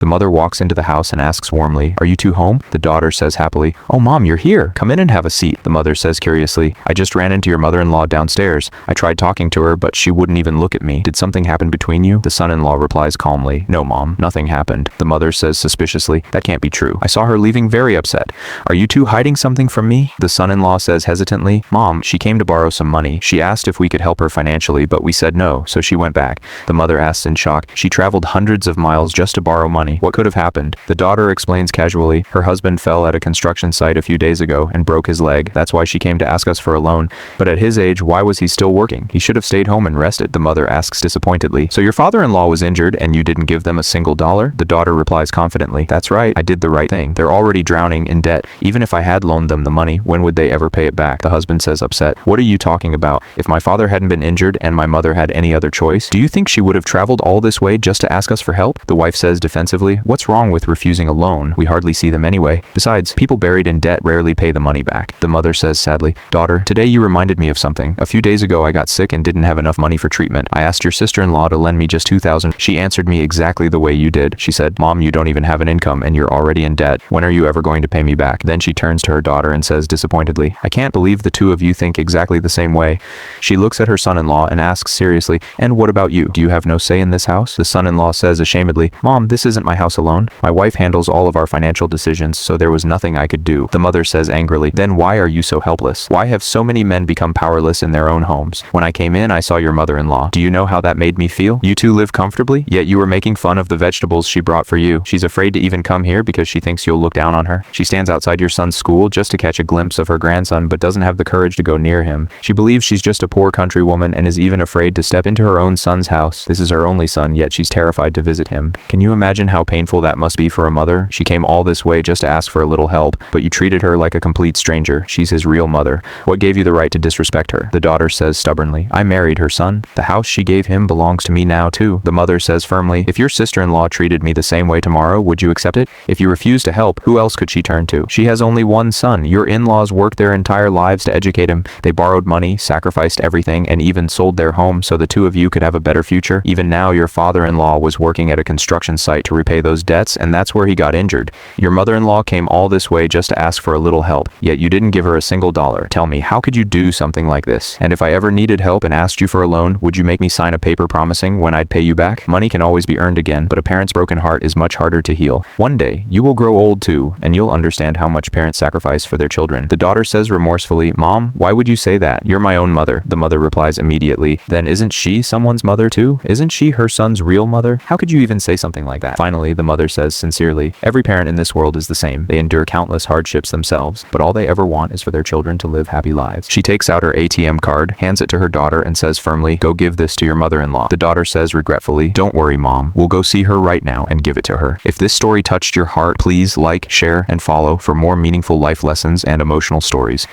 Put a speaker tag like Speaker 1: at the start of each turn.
Speaker 1: The mother walks into the house and asks warmly, "Are you two home?" The daughter says happily, "Oh mom, you're here. Come in and have a seat." The mother says curiously, "I just ran into your mother-in-law downstairs. I tried talking to her, but she wouldn't even look at me. Did something happen between you?" The son-in-law replies calmly, "No mom, nothing happened." The mother says suspiciously, "That can't be true. I saw her leaving very upset. Are you two hiding something from me?" The son-in-law says hesitantly, "Mom, she came to borrow some money. She asked if we could help her financially, but we said no, so she went back." The mother asks in shock, "She traveled hundreds of miles just to borrow money. What could have happened?" The daughter explains casually, "Her husband fell at a construction site a few days ago and broke his leg. That's why she came to ask us for a loan. But at his age, why was he still working? He should have stayed home and rested." The mother asks disappointedly, "So your father-in-law was injured and you didn't give them a single dollar?" The daughter replies confidently, "That's right. I did the right thing. They're already drowning in debt. Even if I had loaned them the money, when would they ever pay it back?" The husband says upset, "What are you talking about? If my father hadn't been injured and my mother had any other choice, do you think she would have traveled all this way just to ask us for help?" The wife says defensively, "What's wrong with refusing a loan? We hardly see them anyway. Besides, people buried in debt rarely pay the money back." The mother says sadly, "Daughter, today you reminded me of something. A few days ago I got sick and didn't have enough money for treatment. I asked your sister-in-law to lend me just $2,000. She answered me exactly the way you did. She said, 'Mom, you don't even have an income and you're already in debt. When are you ever going to pay me back?' Then she turns to her daughter and says disappointedly, 'I can't believe the two of you think exactly the same way.' She looks at her son-in-law and asks seriously, 'And what about you? Do you have no say in this house?' The son-in-law says ashamedly, 'Mom, this isn't my house alone. My wife handles all of our financial decisions, so there was nothing I could do.' The mother says angrily, 'Then why are you so helpless? Why have so many men become powerless in their own homes? When I came in, I saw your mother-in-law. Do you know how that made me feel? You two live comfortably, yet you were making fun of the vegetables she brought for you. She's afraid to even come here because she thinks you'll look down on her. She stands outside your son's school just to catch a glimpse of her grandson but doesn't have the courage to go near him. She believes she's just a poor country woman and is even afraid to step into her own son's house. This is her only son, yet she's terrified to visit him. Can you imagine how painful that must be for a mother? She came all this way just to ask for a little help, but you treated her like a complete stranger. She's his real mother. What gave you the right to disrespect her?" The daughter says stubbornly, "I married her son. The house she gave him belongs to me now too." The mother says firmly, "If your sister-in-law treated me the same way tomorrow, would you accept it? If you refuse to help, who else could she turn to? She has only one son. Your in-laws worked their entire lives to educate him. They borrowed money, sacrificed everything, and even sold their home so the two of you could have a better future. Even now, your father-in-law was working at a construction site to repay those debts, and that's where he got injured. Your mother-in-law came all this way just to ask for a little help, yet you didn't give her a single dollar. Tell me, how could you do something like this? And if I ever needed help and asked you for a loan, would you make me sign a paper promising when I'd pay you back? Money can always be earned again, but a parent's broken heart is much harder to heal. One day, you will grow old too, and you'll understand how much parents sacrifice for their children." The daughter says remorsefully, "Mom, why would you say that? You're my own mother." The mother replies immediately, "Then isn't she someone's mother too? Isn't she her son's real mother? How could you even say something like that?" Finally, the mother says sincerely, "Every parent in this world is the same. They endure countless hardships themselves, but all they ever want is for their children to live happy lives." She takes out her ATM card, hands it to her daughter, and says firmly, "Go give this to your mother-in-law." The daughter says regretfully, "Don't worry, Mom. We'll go see her right now and give it to her." If this story touched your heart, please like, share, and follow for more meaningful life lessons and emotional stories.